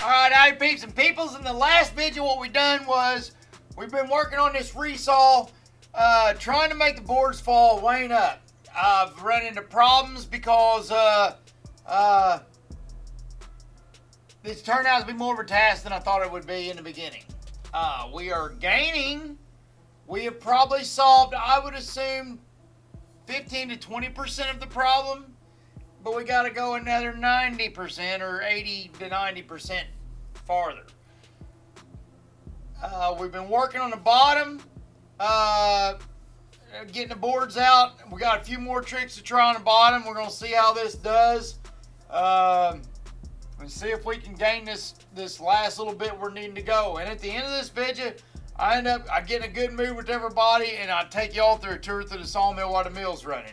Alright, howdy peeps and peoples. In the last video what we done was we've been working on this resaw, trying to make the boards fall wane up. I've run into problems because this turned out to be more of a task than I thought it would be in the beginning. We are gaining. We have probably solved, I would assume, 15 to 20% of the problem. But we got to go another 90% or 80 to 90% farther. We've been working on the bottom, getting the boards out. We got a few more tricks to try on the bottom. We're going to see how this does. And see if we can gain this last little bit we're needing to go. And at the end of this video, I get in a good mood with everybody, and I take y'all through a tour through the sawmill while the mill's running,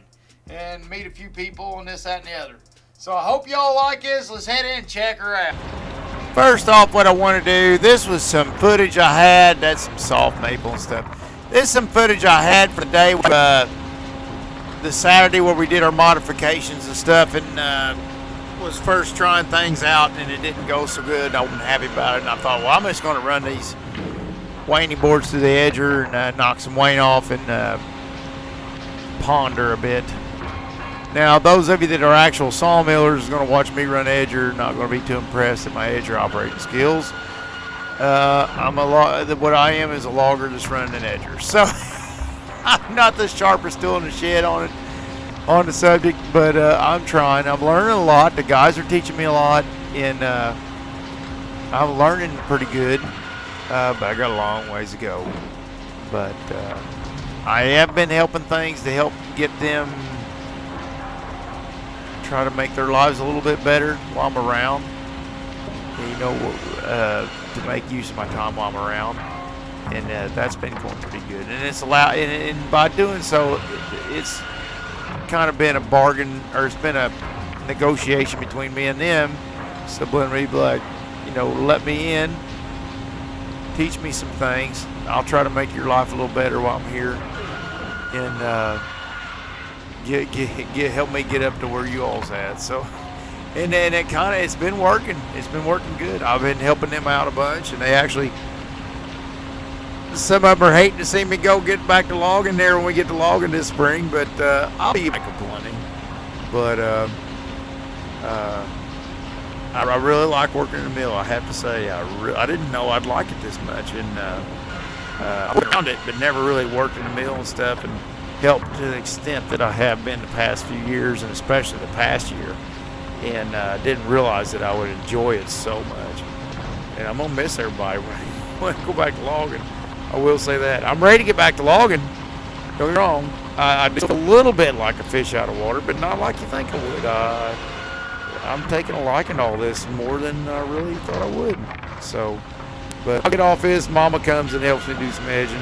and meet a few people and this, that, and the other. So I hope y'all like this. Let's head in and check her out. First off, what I want to do, this was some footage I had. That's some soft maple and stuff. This is some footage I had for the day, the Saturday where we did our modifications and stuff, and was first trying things out, and it didn't go so good. I wasn't happy about it, and I thought, well, I'm just going to run these waning boards through the edger and knock some wane off and ponder a bit. Now, those of you that are actual sawmillers are going to watch me run edger, not going to be too impressed at my edger operating skills. What I am is a logger that's running an edger. So, I'm not the sharpest tool in the shed on the subject, but I'm trying. I'm learning a lot. The guys are teaching me a lot, and I'm learning pretty good, but I got a long ways to go. But I have been helping things to help get them, try to make their lives a little bit better while I'm around. You know, to make use of my time while I'm around, and that's been going pretty good. And it's allowed, and by doing so, it's kind of been a bargain, or it's been a negotiation between me and them. So when we be like, you know, let me in, teach me some things. I'll try to make your life a little better while I'm here, and help me get up to where you all's at. So, and then it's been working. It's been working good. I've been helping them out a bunch, and they actually, some of them are hating to see me get back to logging there when we get to logging this spring, but I'll be back complaining. But I really like working in the mill. I have to say, I didn't know I'd like it this much, and I found it, but never really worked in the mill and stuff, and helped to the extent that I have been the past few years, and especially the past year, and didn't realize that I would enjoy it so much. And I'm gonna miss everybody when I go back to logging. I will say that. I'm ready to get back to logging. Don't get me wrong. I do a little bit like a fish out of water, but not like you think I would. I'm taking a liking to all this more than I really thought I would. So, but I'll get off this. Mama comes and helps me do some edging.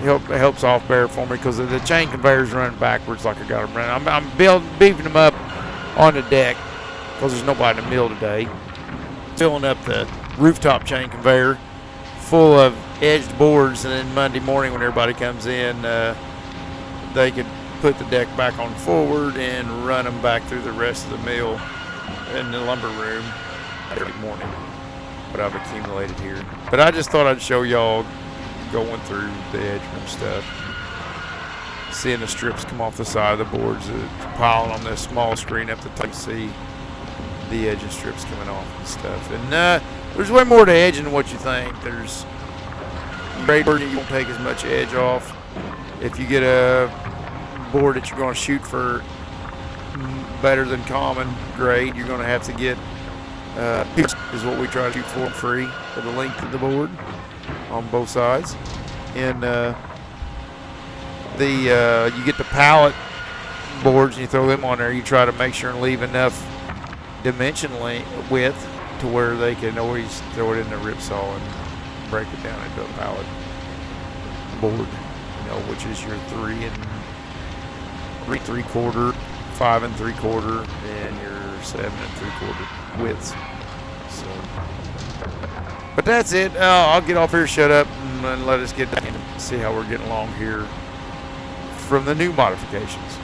It helps off bear for me because the chain conveyor's running backwards like I got them running. I'm beefing them up on the deck because there's nobody in the mill today. Filling up the rooftop chain conveyor full of edged boards, and then Monday morning when everybody comes in, they could put the deck back on forward and run them back through the rest of the mill in the lumber room every morning. What I've accumulated here. But I just thought I'd show y'all going through the edge and stuff, seeing the strips come off the side of the boards, piling on this small screen up the top. You see the edge and strips coming off and stuff. And there's way more to edging than what you think. There's grade board, you won't take as much edge off. If you get a board that you're going to shoot for better than common grade, you're going to have to get is what we try to shoot for free for the length of the board on both sides. And you get the pallet boards and you throw them on there. You try to make sure and leave enough dimension width to where they can always throw it in the rip saw and break it down into a pallet board, you know, which is your 3 3/4, 5 3/4, and your 7 3/4 widths. So, but that's it. I'll get off here, shut up, and let us get back and see how we're getting along here from the new modifications.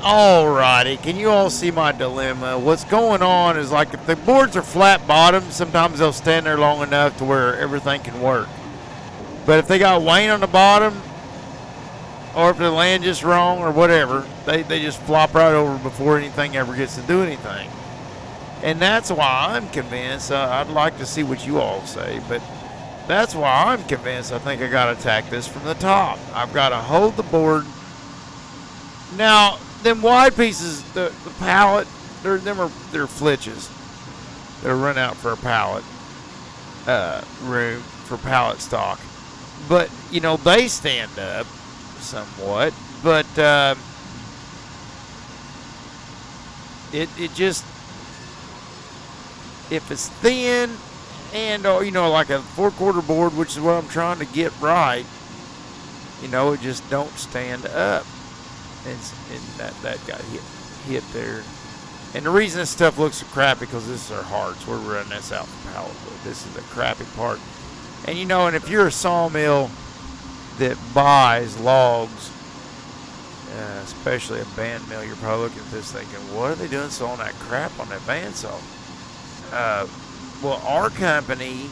Alrighty, can you all see my dilemma? What's going on is, like, if the boards are flat bottom, sometimes they'll stand there long enough to where everything can work. But if they got wane on the bottom, or if they land just wrong or whatever, they just flop right over before anything ever gets to do anything. And that's why I'm convinced, I'd like to see what you all say, but that's why I'm convinced I think I got to attack this from the top. I've got to hold the board. Now, them wide pieces, the pallet, they're flitches. They're run out for a pallet room for pallet stock. But, you know, they stand up somewhat. But it just, if it's thin and, you know, like a 4/4 board, which is what I'm trying to get right, you know, it just don't stand up. And that got hit there. And the reason this stuff looks so crappy because this is our hearts. We're running this out for pallet wood. This is a crappy part. And you know, and if you're a sawmill that buys logs, especially a band mill, you're probably looking at this thinking, what are they doing sawing that crap on that bandsaw? Well, our company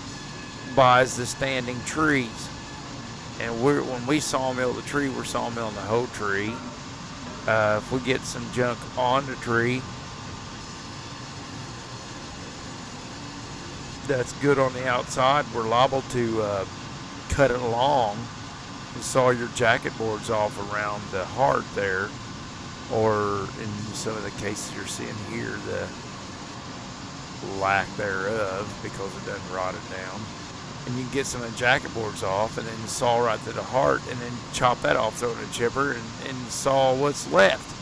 buys the standing trees. And when we sawmill the tree, we're sawmilling the whole tree. If we get some junk on the tree that's good on the outside, we're liable to cut it along and saw your jacket boards off around the heart there, or in some of the cases you're seeing here, the lack thereof because it doesn't rot it down. And you can get some of the jacket boards off and then saw right to the heart and then chop that off, throw it in a chipper and saw what's left.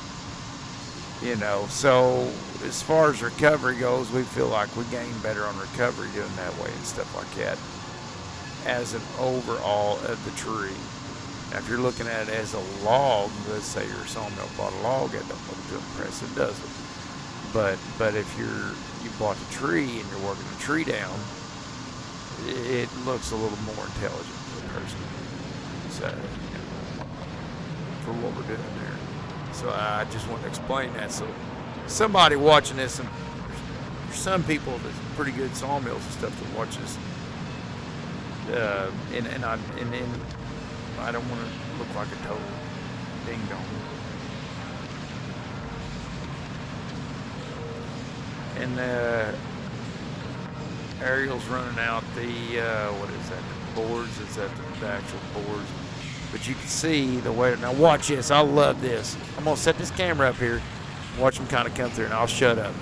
You know, so as far as recovery goes, we feel like we gain better on recovery doing that way and stuff like that as an overall of the tree. Now, if you're looking at it as a log, let's say your sawmill bought a log, that don't look too impressive, does it? But if you bought the tree and you're working the tree down, it looks a little more intelligent to a person. So, you know, for what we're doing there. So I just want to explain that. So somebody watching this, and there's some people that's pretty good sawmills and stuff that watch this. And I don't want to look like a total ding dong. And Ariel's running out the, what is that, the boards? Is that the actual boards? But you can see the way, now watch this, I love this. I'm going to set this camera up here, watch them kind of come through, and I'll shut up.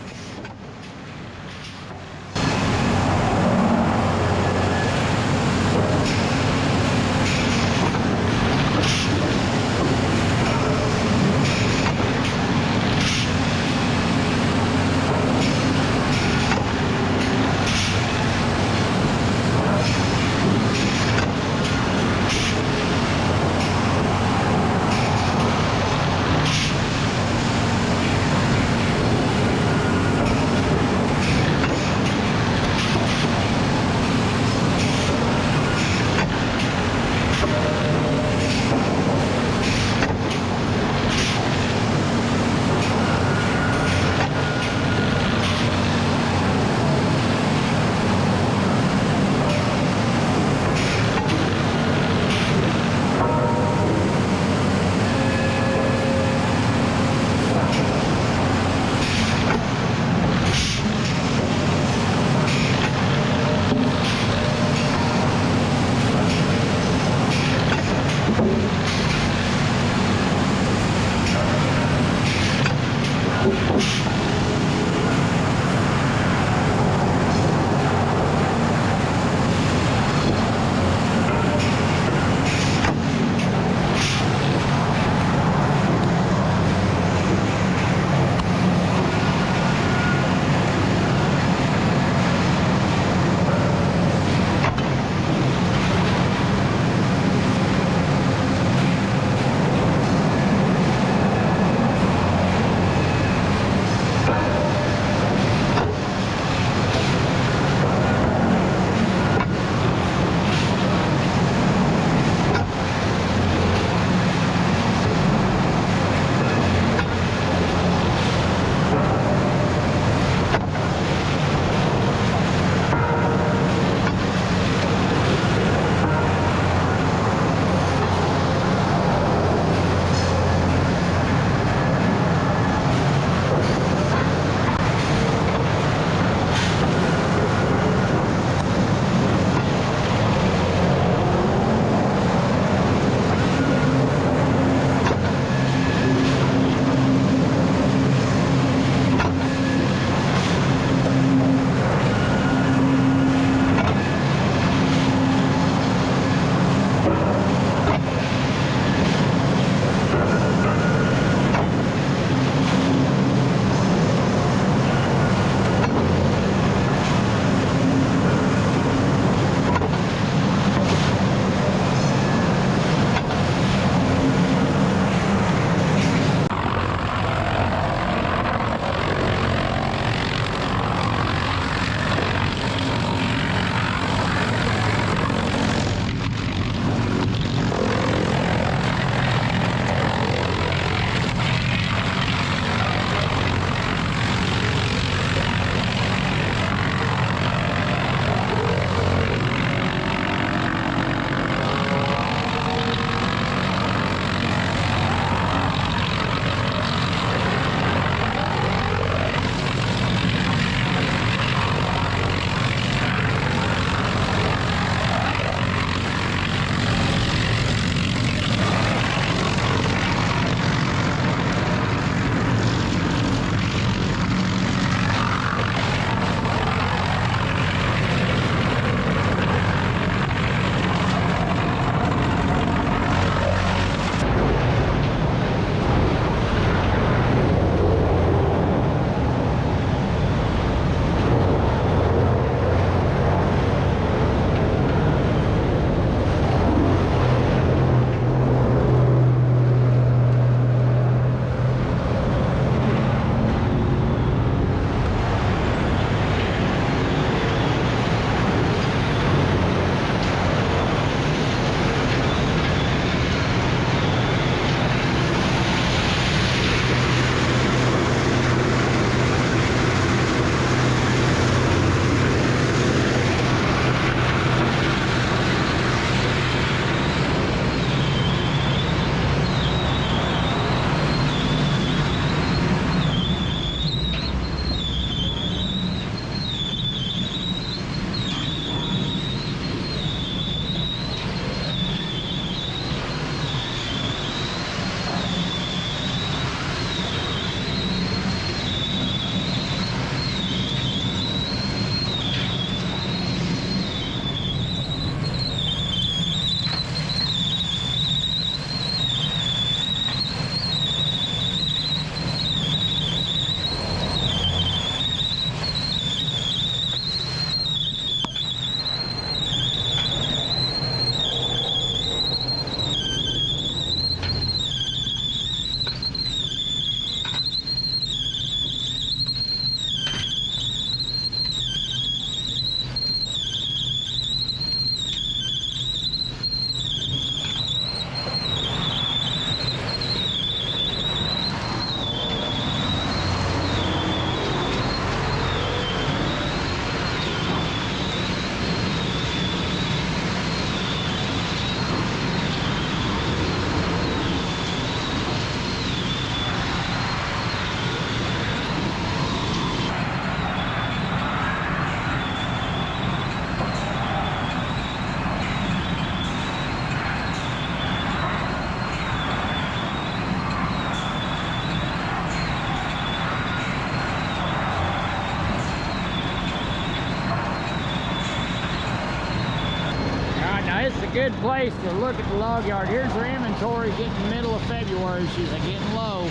It's a good place to look at the log yard. Here's our inventory getting middle of February. She's like getting low.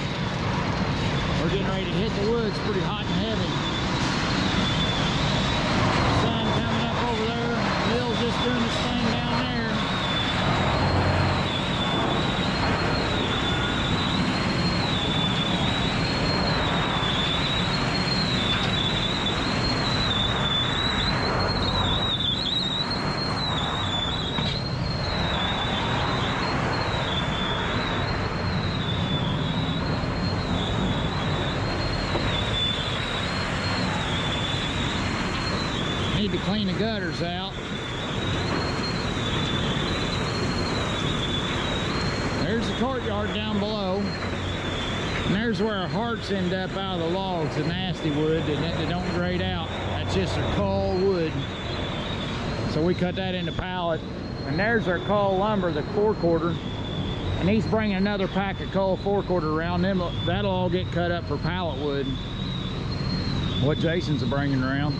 We're getting ready to hit the woods pretty hot and heavy. Sun coming up over there. Mill's just doing its thing down there. Need to clean the gutters out. There's the courtyard down below. And there's where our hearts end up out of the logs, the nasty wood that don't grade out. That's just our cull wood. So we cut that into pallet. And there's our cull lumber, the 4-quarter. And he's bringing another pack of cull 4-quarter around. Then that'll all get cut up for pallet wood. What Jason's bringing around.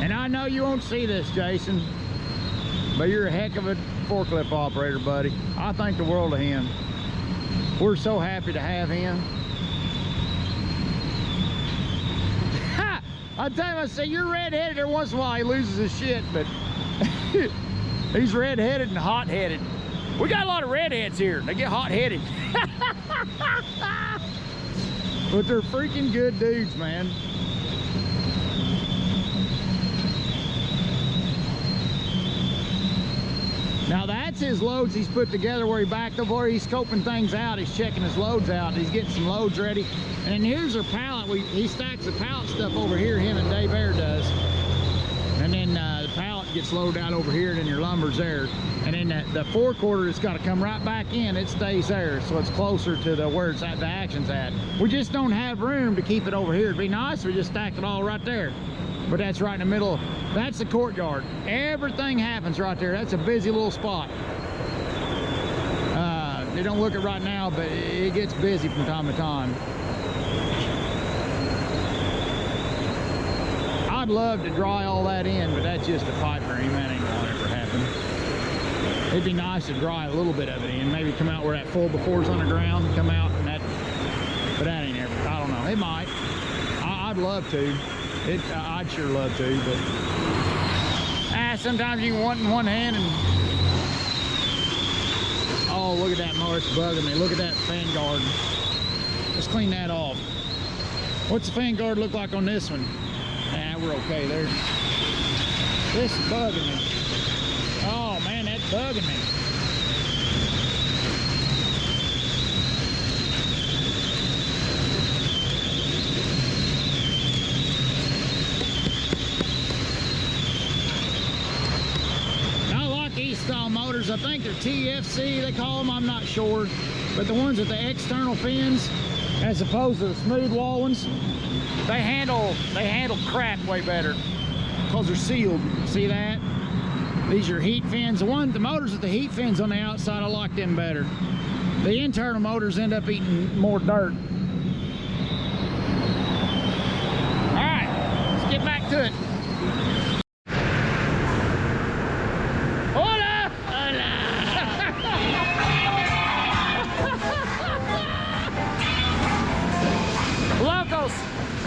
And I know you won't see this, Jason, but you're a heck of a forklift operator, buddy. I think the world of him. We're so happy to have him. I tell him, I say, you're red-headed. Every once in a while he loses his shit, but he's red-headed and hot-headed. We got a lot of redheads here. They get hot-headed. But they're freaking good dudes, man. Now that's his loads he's put together where he backed up, where he's scoping things out. He's checking his loads out. He's getting some loads ready. And then here's our pallet. He stacks the pallet stuff over here, him and Dave Air does. And then the pallet gets loaded out over here, and then your lumber's there. And then the 4-quarter has got to come right back in. It stays there, so it's closer to the where it's at, the action's at. We just don't have room to keep it over here. It'd be nice if we just stacked it all right there. But that's right in the middle. That's the courtyard. Everything happens right there. That's a busy little spot. They don't look it right now, but it gets busy from time to time. I'd love to dry all that in, but that's just a pipe dream. That ain't gonna ever happen. It'd be nice to dry a little bit of it in. Maybe come out where that full before's on the ground, come out and that, but that ain't ever, I don't know. It might. I'd love to. I'd sure love to, but sometimes you can want in one hand and oh, look at that mower, it's bugging me. Look at that fan guard. Let's clean that off. What's the fan guard look like on this one? Nah, we're okay there. This is bugging me. Oh man, that's bugging me. Style motors, I think they're TFC they call them, I'm not sure, but the ones with the external fins as opposed to the smooth wall ones, they handle crap way better because they're sealed. See that? These are heat fins. The motors with the heat fins on the outside, I like them better. The internal motors end up eating more dirt. All right, let's get back to it.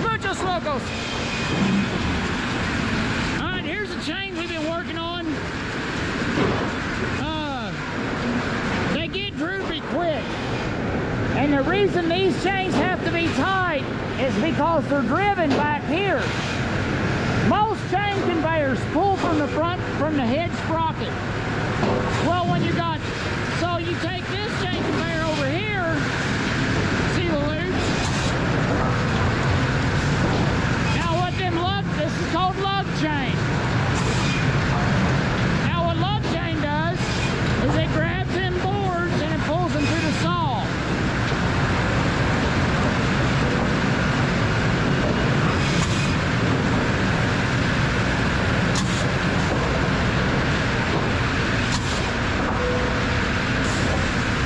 Muchos locos. All right, here's the chain we've been working on. They get droopy quick. And the reason these chains have to be tight is because they're driven back here. Most chain conveyors pull from the front, from the head sprocket. Well, when you got, so you take this chain conveyor over here, see the loops? This is called lug chain. Now what lug chain does is it grabs them boards and it pulls them to the saw.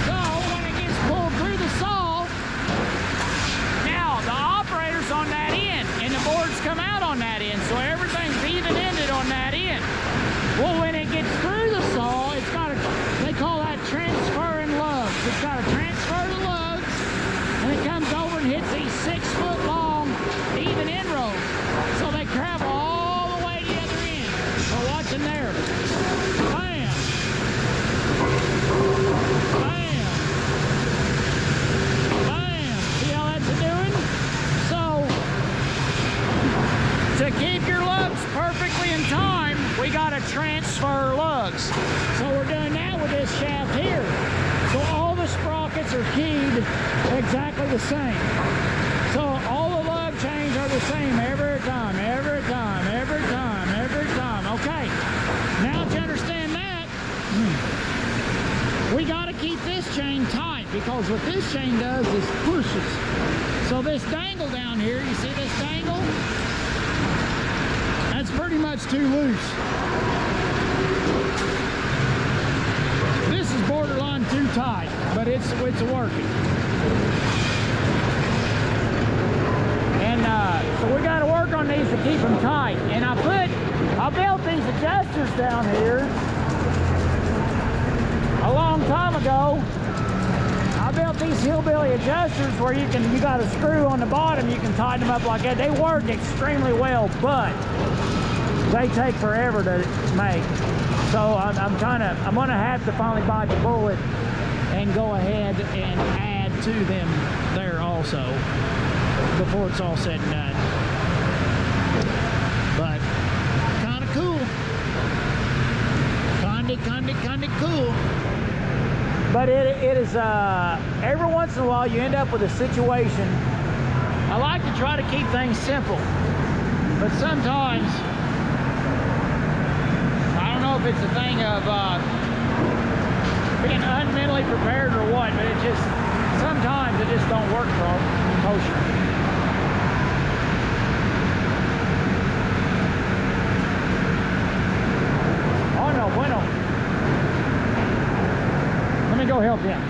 So when it gets pulled through the saw, now the operator's on that end and the boards come out on that end, so everything's even-ended on that end. Well, when it gets through the saw, it's got a, they call that transferring lugs. It's got to transfer the lugs, and it comes over and hits these 6-foot long even inroads. So they travel all the way to the other end. So watching there. Bam! Bam! Bam! See how that's doing? So, to keep your lugs perfectly in time, we got to transfer lugs. So we're doing that with this shaft here. So all the sprockets are keyed exactly the same. So all the lug chains are the same every time, every time, every time, every time. Okay, now to understand that, we got to keep this chain tight, because what this chain does is pushes. So this dangle down here, you see this dangle? That's pretty much too loose. This is borderline too tight, but it's working. And so we got to work on these to keep them tight. And I built these adjusters down here a long time ago. I built these hillbilly adjusters where you got a screw on the bottom, you can tighten them up like that. They work extremely well, but they take forever to make. So I'm gonna have to finally bite the bullet and go ahead and add to them there also before it's all said and done. But kind of cool. Kinda cool. But it is, every once in a while you end up with a situation. I like to try to keep things simple, but sometimes, I don't know if it's a thing of being unmentally prepared or what, but sometimes it just don't work kosher. Oh no, bueno. Let me go help him.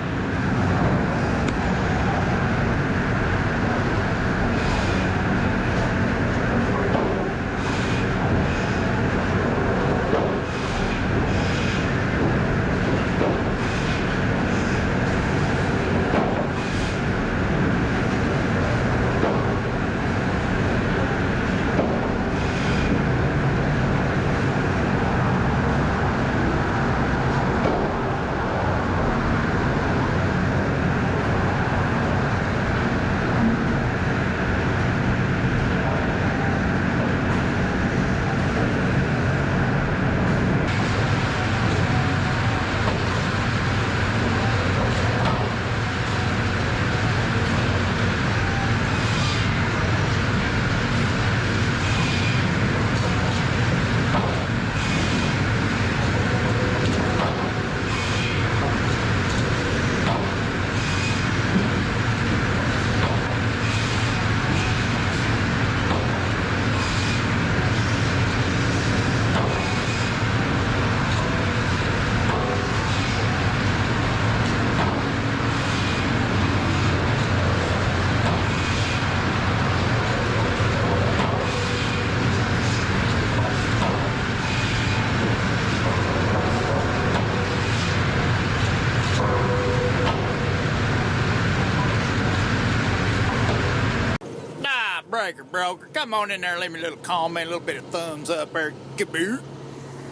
Breaker broker, come on in there, leave me a little comment, a little bit of thumbs up there. Kaboot.